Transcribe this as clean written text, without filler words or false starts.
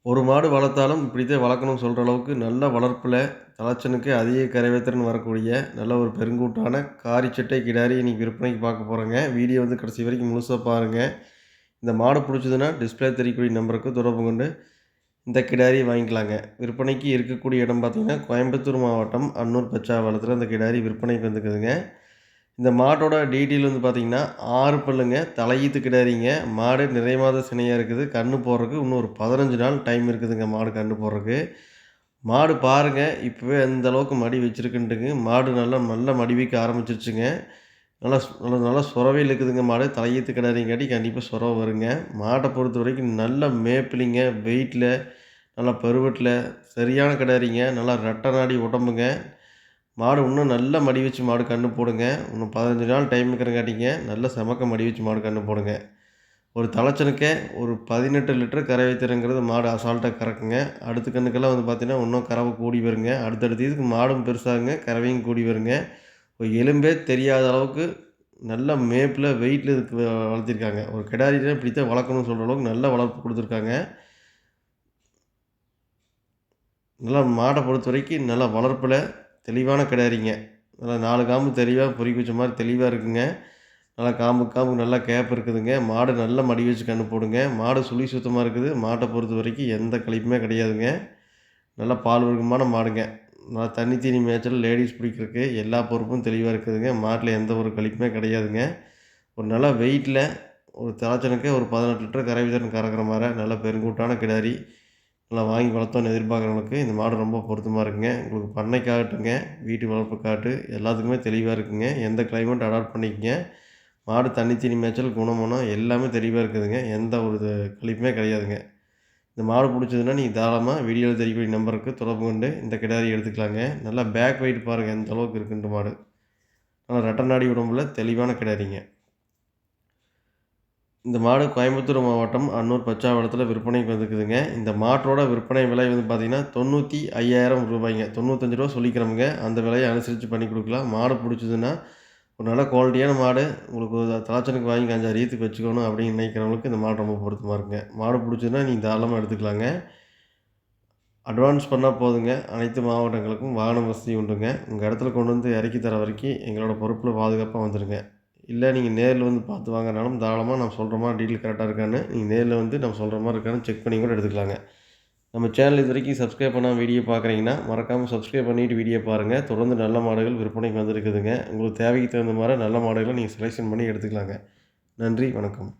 ஒரு மாடு வளர்த்தாலும் இப்படித்தான் வளர்க்கணும்னு சொல்கிற அளவுக்கு நல்ல வளர்ப்பில் தலைச்சனுக்கு அதிக கரைவேத்திறன் வரக்கூடிய நல்ல ஒரு பெருங்கூட்டான காரிச்சட்டை கிடாரி இன்றைக்கி விற்பனைக்கு பார்க்க போகிறோங்க. வீடியோ வந்து கடைசி வரைக்கும் முழுசாக பாருங்கள். இந்த மாடு பிடிச்சதுன்னா டிஸ்பிளே தெரியக்கூடிய நம்பருக்கு தொடர்பு கொண்டு இந்த கிடாரி வாங்கிக்கலாங்க. விற்பனைக்கு இருக்கக்கூடிய இடம் பார்த்திங்கன்னா கோயம்புத்தூர் மாவட்டம் அன்னூர் பச்சாவளத்தில் இந்த கிடாரி விற்பனைக்கு வந்துக்குதுங்க. இந்த மாட்டோட டீட்டெயில் வந்து பார்த்திங்கன்னா 6 பல்லுங்க, தலையீத்து கிடாரிங்க. மாடு நிறை மாத சினையாக இருக்குது. கன்று போடுறதுக்கு இன்னும் ஒரு 15 நாள் டைம் இருக்குதுங்க மாடு கன்று போடுறதுக்கு. மாடு பாருங்கள் இப்போவே எந்த அளவுக்கு மடி வச்சுருக்குன்ட்டுங்க. மாடு நல்லா நல்லா மடி வைக்க ஆரம்பிச்சிருச்சுங்க. நல்லா நல்லா நல்லா சொரவையில் இருக்குதுங்க மாடு. தலையீத்து கிடாரிங்காட்டி கண்டிப்பாக சொரவை வருங்க. மாட்டை பொறுத்த வரைக்கும் நல்ல மேப்பிலிங்க, வெயிட்டில், நல்லா பருவத்தில் சரியான கிடாரிங்க. நல்லா ரெட்டை நாடி உடம்புங்க. மாடு இன்னும் நல்லா மடி வச்சு மாடு கன்று போடுங்க. இன்னும் 15 நாள் டைம் இருக்கிறங்காட்டிங்க நல்ல செமக்க மடி வச்சு மாடு கன்று போடுங்க. ஒரு தலைச்சனுக்கே ஒரு 18 லிட்டர் கறவை திறங்கிறது மாடு அசால்ட்டாக கறக்குங்க. அடுத்த கன்றுக்கெல்லாம் வந்து பார்த்திங்கன்னா இன்னும் கறவை கூடி வருங்க. அடுத்தடுத்த இதுக்கு மாடும் பெருசாகுங்க, கறவையும் கூடி வருங்க. ஒரு எலும்பே தெரியாத அளவுக்கு நல்ல மேப்பில் வெயிட்டில் இதுக்கு வளர்த்திருக்காங்க. ஒரு கிடாரினா இப்படித்தான் வளர்க்கணும்னு சொல்கிற அளவுக்கு நல்ல வளர்ப்பு கொடுத்துருக்காங்க. நல்லா மாடை பொறுத்த வரைக்கும் நல்லா வளர்ப்பில் தெளிவான கிடாரிங்க. நல்லா 4 காம்பு தெளிவாக பொறிக்க வச்ச மாதிரி தெளிவாக இருக்குங்க. நல்லா காம்பு நல்லா கேப் இருக்குதுங்க. மாடு நல்லா மடி வச்சு கன்று போடுங்க. மாடு சுழி சுத்தமாக இருக்குது. மாட்டை பொறுத்த வரைக்கும் எந்த கழிப்புமே கிடையாதுங்க. நல்லா பால் வர்க்கமான மாடுங்க. நல்லா தண்ணி தீனி மேய்ச்சல் லேடீஸ் பிடிக்கிறதுக்கு எல்லா பொறுப்பும் தெளிவாக இருக்குதுங்க. மாட்டில் எந்த ஒரு கழிப்புமே கிடையாதுங்க. ஒரு நல்ல வெயிட்டில் ஒரு தலைச்சனுக்கு ஒரு 18 லிட்டர் கறவை திறன் கறக்கிற மாதிரி நல்ல பெருங்கூட்டான கிடாரி நல்லா வாங்கி வளர்த்தோன்னு எதிர்பார்க்குறவங்களுக்கு இந்த மாடு ரொம்ப பொருத்தமாக இருக்குங்க. உங்களுக்கு பண்ணைக்காகட்டுங்க, வீட்டு வளர்ப்புக்காகட்டு எல்லாத்துக்குமே தெளிவாக இருக்குங்க. எந்த கிளைமேட் அடாப்ட் பண்ணிக்கங்க. மாடு தண்ணி தீனி மேய்ச்சல், குணமனம் எல்லாமே தெளிவாக இருக்குதுங்க. எந்த ஒரு கழிப்புமே கிடையாதுங்க. இந்த மாடு பிடிச்சதுன்னா நீங்கள் தாராளமாக வீடியோவில் தெரியக்கூடிய நம்பருக்கு தொடர்பு கொண்டு இந்த கிடாரி எடுத்துக்கலாங்க. நல்லா பேக் வெயிட் பாருங்கள் எந்த அளவுக்கு இருக்குன்ற மாடு. நல்லா ரெட்டை நாடி உடம்புல தெளிவான கிடாரிங்க. இந்த மாடு கோயம்புத்தூர் மாவட்டம் அன்னூர் பச்சாவளத்தில் விற்பனைக்கு வந்துக்குதுங்க. இந்த மாட்டோட விற்பனை விலை வந்து பார்த்திங்கன்னா 95,000 ரூபாய்ங்க. 95 ரூபா சொல்லிக்கிறோமுங்க. அந்த விலையை அனுசரித்து பண்ணி கொடுக்கலாம். மாடு பிடிச்சதுன்னா ஒரு நல்ல குவாலிட்டியான மாடு உங்களுக்கு ஒரு தலைச்சனுக்கு வாங்கி 5 ஈத்துக்கு வச்சுக்கணும் அப்படின்னு நினைக்கிறவங்களுக்கு இந்த மாடு ரொம்ப பொருத்தமாக இருக்குங்க. மாடு பிடிச்சதுன்னா நீங்கள் தாராளமாக எடுத்துக்கலாங்க. அட்வான்ஸ் பண்ணால் போதுங்க. அனைத்து மாவட்டங்களுக்கும் வாகன வசதி உண்டுங்க. உங்கள் இடத்துல கொண்டு வந்து இறக்கி தர வரைக்கும் எங்களோட பொறுப்பில் பாதுகாப்பாக வந்துடுங்க. இல்லை நீங்கள் நேரில் வந்து பார்த்து வாங்கினாலும் தாராளமாக நம்ம சொல்கிற மாதிரி டீட்டெயில் கரெக்டாக இருக்கான்னு நீங்கள் நேரில் வந்து நம்ம சொல்கிற மாதிரி இருக்கான்னு செக் பண்ணி கூட எடுத்துக்கலாங்க. நம்ம சேனல் இது வரைக்கும் சப்ஸ்கிரைப் பண்ணாமல் வீடியோ பார்க்குறீங்கன்னா மறக்காமல் சப்ஸ்கிரைப் பண்ணிவிட்டு வீடியோ பாருங்கள். தொடர்ந்து நல்ல மாடுகள் விற்பனைக்கு வந்துருக்குதுங்க. உங்களுக்கு தேவைக்கு தகுந்த மாதிரி நல்ல மாடுகளை நீங்கள் செலெக்ஷன் பண்ணி எடுத்துக்கலாங்க. நன்றி, வணக்கம்.